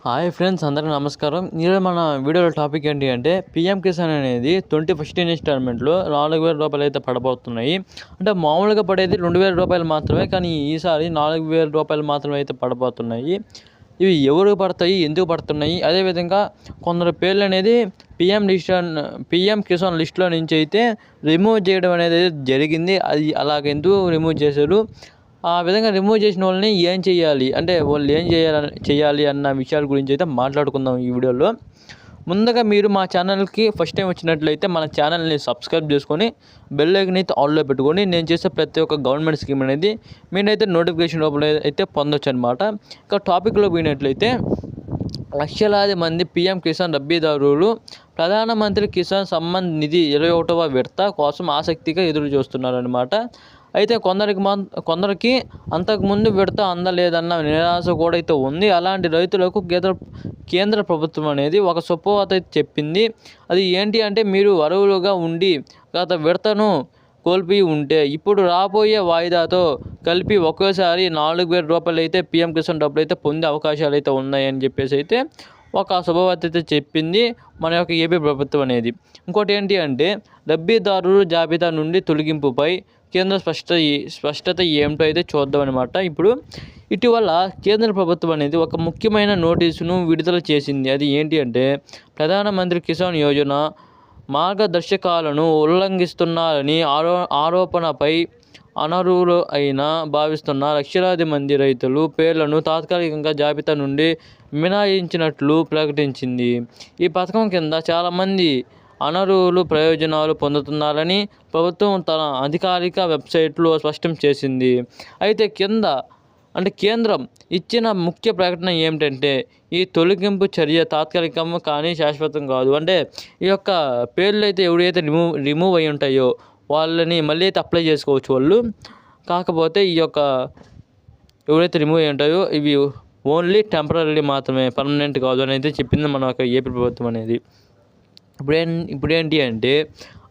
Hi friends, అందరికీ నమస్కారం. ఈరోజు మన వీడియోలో టాపిక్ ఏంటి అంటే పీఎం కిసాన్ అనేది 21st ఇన్స్టాల్మెంట్లో రూ. 4,000 అయితే పడబోతున్నాయి. అంటే మామూలుగా పడేది రూ. 2,000 మాత్రమే, కానీ ఈసారి రూ. 4,000 మాత్రమే అయితే పడబోతున్నాయి. ఇవి ఎవరికి పడతాయి, ఎందుకు పడుతున్నాయి, అదేవిధంగా కొందరు పేర్లు అనేది పీఎం కిసాన్ లిస్టులో నుంచి అయితే రిమూవ్ చేయడం అనేది జరిగింది. అది అలాగెందుకు రిమూవ్ చేశారు, ఆ విధంగా రిమూవ్ చేసిన వాళ్ళని ఏం చేయాలి, అంటే వాళ్ళు ఏం చేయాలి అన్న విషయాల గురించి అయితే మాట్లాడుకుందాం ఈ వీడియోలో. ముందుగా మీరు మా ఛానల్కి ఫస్ట్ టైం వచ్చినట్లయితే మన ఛానల్ని సబ్స్క్రైబ్ చేసుకొని బెల్ ఐకాన్ అయితే ఆన్లో పెట్టుకొని నేను చేసే ప్రతి ఒక్క గవర్నమెంట్ స్కీమ్ అనేది మీరైతే నోటిఫికేషన్ రూపంలో అయితే పొందొచ్చు అనమాట. ఇక టాపిక్లో పోయినట్లయితే లక్షలాది మంది పీఎం కిసాన్ లబ్ధిదారులు ప్రధానమంత్రి కిసాన్ సమ్మాన్ నిధి 21వ విడత కోసం ఆసక్తిగా ఎదురు చూస్తున్నారనమాట. అయితే కొందరికి అంతకుముందు విడత అందలేదన్న నిరాశ కూడా అయితే ఉంది. అలాంటి రైతులకు కేంద్ర ప్రభుత్వం అనేది ఒక శుభవార్త అయితే చెప్పింది. అది ఏంటి అంటే, మీరు అర్హులుగా ఉండి గత విడతను కోల్పోయి ఉంటే ఇప్పుడు రాబోయే వాయిదాతో కలిపి ఒకేసారి రూ. 4,000 అయితే పీఎం కిసాన్ డబ్బులు అయితే పొందే అవకాశాలు అయితే ఉన్నాయని చెప్పేసి అయితే ఒక శుభవార్త అయితే చెప్పింది మన యొక్క ఏపీ ప్రభుత్వం అనేది. ఇంకోటి ఏంటి అంటే, లబ్ధిదారుల జాబితా నుండి తొలగింపుపై కేంద్ర స్పష్టత ఏమిటో అయితే చూద్దాం అనమాట. ఇప్పుడు ఇటీవల కేంద్ర ప్రభుత్వం అనేది ఒక ముఖ్యమైన నోటీసును విడుదల చేసింది. అది ఏంటి అంటే, ప్రధానమంత్రి కిసాన్ యోజన మార్గదర్శకాలను ఉల్లంఘిస్తున్నారని ఆరోపణపై అనర్హులు అయిన భావిస్తున్న లక్షలాది మంది రైతులు పేర్లను తాత్కాలికంగా జాబితా నుండి మినహాయించినట్లు ప్రకటించింది. ఈ పథకం కింద చాలామంది అనర్హులు ప్రయోజనాలు పొందుతున్నారని ప్రభుత్వం తన అధికారిక వెబ్సైట్లో స్పష్టం చేసింది. అయితే కేంద్రం ఇచ్చిన ముఖ్య ప్రకటన ఏమిటంటే, ఈ తొలగింపు చర్య తాత్కాలికం కానీ శాశ్వతం కాదు. అంటే ఈ యొక్క పేర్లు అయితే ఎవరైతే రిమూవ్ అయి ఉంటాయో వాళ్ళని మళ్ళీ అయితే అప్లై చేసుకోవచ్చు వాళ్ళు. కాకపోతే ఈ యొక్క ఎవరైతే రిమూవ్ అయి ఉంటాయో ఇవి ఓన్లీ టెంపరీ మాత్రమే, పర్మనెంట్ కాదు అని అయితే చెప్పింది మన యొక్క ఏపీ ప్రభుత్వం అనేది. ఇప్పుడేంటి అంటే,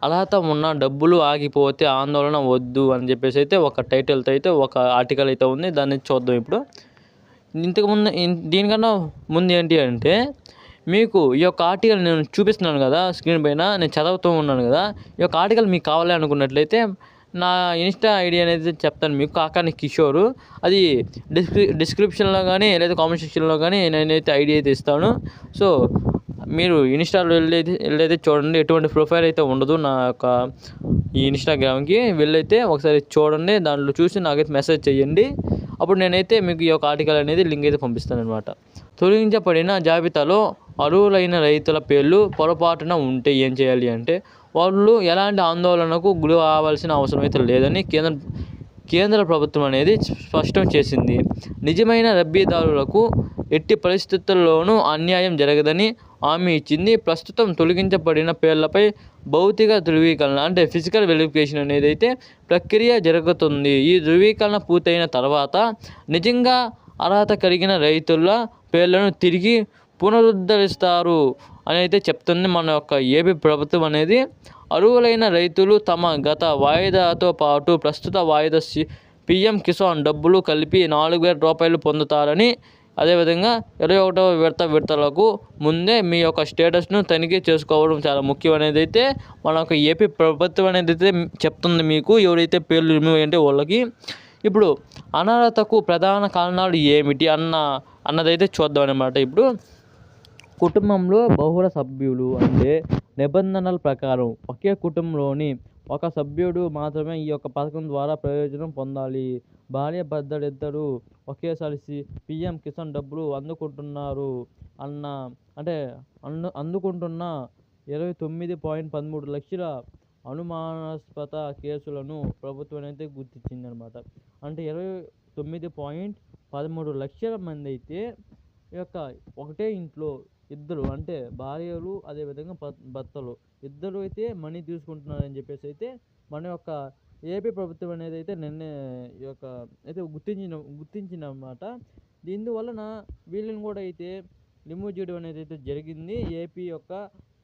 అర్హత ఉన్న డబ్బులు ఆగిపోతే ఆందోళన వద్దు అని చెప్పేసి అయితే ఒక టైటిల్తో అయితే ఒక ఆర్టికల్ అయితే ఉంది. దాన్ని చూద్దాం ఇప్పుడు. దీనికన్నా ముందు ఏంటి అంటే, మీకు ఈ యొక్క ఆర్టికల్ నేను చూపిస్తున్నాను కదా స్క్రీన్ పైన, నేను చదువుతూ ఉన్నాను కదా. ఈ యొక్క ఆర్టికల్ మీకు కావాలి అనుకున్నట్లయితే నా ఇన్స్టా ఐడి అనేది చెప్తాను మీకు, కాకాని కిషోరు. అది డిస్క్రిప్షన్లో కానీ లేదా కామెంట్ సెక్షన్లో కానీ నేనైతే ఐడి అయితే ఇస్తాను. సో మీరు ఇన్స్టాలో వెళ్ళైతే చూడండి. ఎటువంటి ప్రొఫైల్ అయితే ఉండదు నా యొక్క ఈ ఇన్స్టాగ్రామ్కి. వెళ్ళైతే ఒకసారి చూడండి, దాంట్లో చూసి నాకైతే మెసేజ్ చేయండి. అప్పుడు నేనైతే మీకు ఈ యొక్క ఆర్టికల్ అనేది లింక్ అయితే పంపిస్తాను అనమాట. తొలగించబడిన జాబితాలో అర్హులైన రైతుల పేర్లు పొరపాటున ఉంటే ఏం చేయాలి అంటే, వాళ్ళు ఎలాంటి ఆందోళనకు గురి కావాల్సిన అవసరం అయితే లేదని కేంద్ర ప్రభుత్వం అనేది స్పష్టం చేసింది. నిజమైన లబ్ధిదారులకు ఎట్టి పరిస్థితుల్లోనూ అన్యాయం జరగదని హామీ ఇచ్చింది. ప్రస్తుతం తొలగించబడిన పేర్లపై భౌతిక ధృవీకరణ అంటే ఫిజికల్ వెరిఫికేషన్ అనేది అయితే ప్రక్రియ జరుగుతుంది. ఈ ధృవీకరణ పూర్తయిన తర్వాత నిజంగా అర్హత కలిగిన రైతుల పేర్లను తిరిగి పునరుద్ధరిస్తారు అని అయితే చెప్తుంది మన యొక్క ఏపీ ప్రభుత్వం అనేది. అర్హులైన రైతులు తమ గత వాయిదాతో పాటు ప్రస్తుత వాయిదా పీఎం కిసాన్ డబ్బులు కలిపి రూ. 4,000 పొందుతారని, అదేవిధంగా 21వ విడతలకు ముందే మీ యొక్క స్టేటస్ను తనిఖీ చేసుకోవడం చాలా ముఖ్యం అనేది అయితే మన యొక్క ఏపీ ప్రభుత్వం అనేది అయితే చెప్తుంది మీకు, ఎవరైతే పేర్లు రిమూవ్ అయ్యంటే వాళ్ళకి. ఇప్పుడు అనర్హతకు ప్రధాన కారణాలు ఏమిటి అన్నదైతే చూద్దాం అనమాట. ఇప్పుడు కుటుంబంలో బహుళ సభ్యులు అంటే నిబంధనల ప్రకారం ఒకే కుటుంబంలోని ఒక సభ్యుడు మాత్రమే ఈ యొక్క పథకం ద్వారా ప్రయోజనం పొందాలి. భార్య భర్తలిద్దరూ ఒకేసారి పీఎం కిసాన్ డబ్బులు అందుకుంటున్న 29.13 లక్షల అనుమానాస్పద కేసులను ప్రభుత్వం అయితే గుర్తించిందనమాట. అంటే 29.13 లక్షల మంది అయితే ఈ యొక్క ఒకటే ఇంట్లో ఇద్దరు అంటే భార్యలు అదేవిధంగా భర్తలు ఇద్దరు అయితే మనీ తీసుకుంటున్నారని చెప్పేసి అయితే మన యొక్క ఏపీ ప్రభుత్వం అనేది అయితే ఈ యొక్క అయితే గుర్తించిందన్నమాట. దీనివలన వీళ్ళని కూడా అయితే రిమూవ్ చేయడం అనేది అయితే జరిగింది ఏపీ యొక్క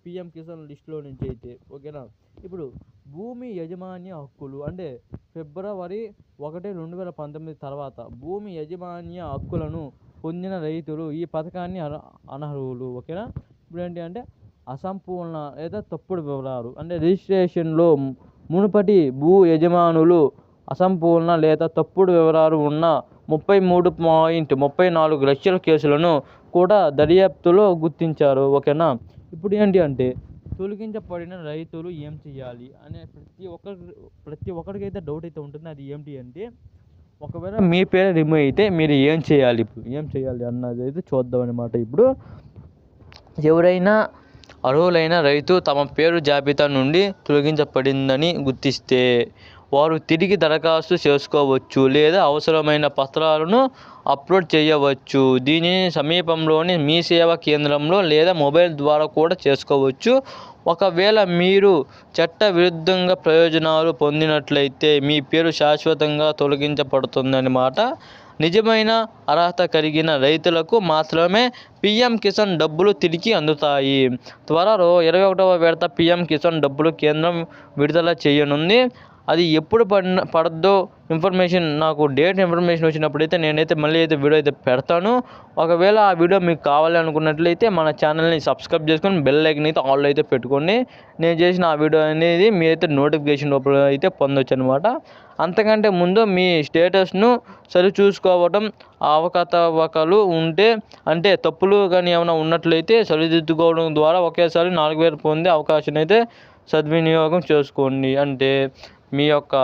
పీఎం కిసాన్ లిస్టులో నుంచి అయితే. ఓకేనా. ఇప్పుడు భూమి యాజమాన్య హక్కులు అంటే February 1, 2019 తర్వాత భూమి యాజమాన్య హక్కులను పొందిన రైతులు ఈ పథకాన్ని అనర్హులు. ఓకేనా. ఇప్పుడు ఏంటి అంటే అసంపూర్ణ లేదా తప్పుడు వివరాలు అంటే రిజిస్ట్రేషన్లో మునుపటి భూ యజమానులు అసంపూర్ణ లేదా తప్పుడు వివరాలు ఉన్న 33.34 లక్షల కేసులను కూడా దర్యాప్తులో గుర్తించారు. ఓకేనా. ఇప్పుడు ఏంటి అంటే తొలగించబడిన రైతులు ఏం చేయాలి అనే ప్రతి ఒక్కరికైతే డౌట్ అయితే ఉంటుంది. అది ఏంటి అంటే ఒకవేళ మీ పేరు రిమూవ్ అయితే మీరు ఏం చేయాలి అన్నది అయితే చూద్దాం అన్నమాట. ఇప్పుడు ఎవరైనా అర్హులైన రైతు తమ పేరు జాబితా నుండి తొలగించబడిందని గుర్తిస్తే వారు తిరిగి దరఖాస్తు చేసుకోవచ్చు లేదా అవసరమైన పత్రాలను అప్లోడ్ చేయవచ్చు. దీనిని సమీపంలోని మీ సేవా కేంద్రంలో లేదా మొబైల్ ద్వారా కూడా చేసుకోవచ్చు. ఒకవేళ మీరు చట్ట విరుద్ధంగా ప్రయోజనాలు పొందినట్లయితే మీ పేరు శాశ్వతంగా తొలగించబడుతుందన్నమాట. నిజమైన అర్హత కలిగిన రైతులకు మాత్రమే పీఎం కిసాన్ డబ్బులు తిరిగి అందుతాయి. త్వరలో 21వ విడత పీఎం కిసాన్ డబ్బులు కేంద్రం విడుదల చేయనుంది. అది ఎప్పుడు పడద్దో ఇన్ఫర్మేషన్ నాకు డేట్ ఇన్ఫర్మేషన్ వచ్చినప్పుడైతే నేనైతే మళ్ళీ అయితే వీడియో అయితే పెడతాను. ఒకవేళ ఆ వీడియో మీకు కావాలి అనుకున్నట్లయితే మన ఛానల్ని సబ్స్క్రైబ్ చేసుకొని బెల్ ఐకాన్ అయితే ఆల్ అయితే పెట్టుకోండి. నేను చేసిన ఆ వీడియో అనేది మీరైతే నోటిఫికేషన్ రూపంలో అయితే పొందొచ్చు అనమాట. అంతకంటే ముందు మీ స్టేటస్ను సరిచూసుకోవడం, అవకతవకలు ఉంటే అంటే తప్పులు కానీ ఏమైనా ఉన్నట్లయితే సరిదిద్దుకోవడం ద్వారా ఒకేసారి 4,000 పొందే అవకాశం అయితే సద్వినియోగం చేసుకోండి. అంటే మీ యొక్క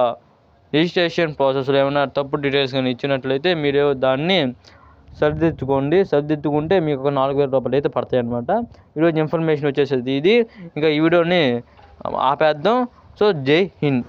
రిజిస్ట్రేషన్ ప్రాసెస్లో ఏమైనా తప్పు డీటెయిల్స్ కానీ ఇచ్చినట్లయితే మీరు దాన్ని సరిదిద్దుకుంటే మీకు ఒక 4,000 రూపాయలు అయితే పడతాయి అన్నమాట. ఈరోజు ఇన్ఫర్మేషన్ వచ్చేసేది ఇది. ఇంకా ఈ వీడియోని ఆపేద్దాం. సో జై హింద్.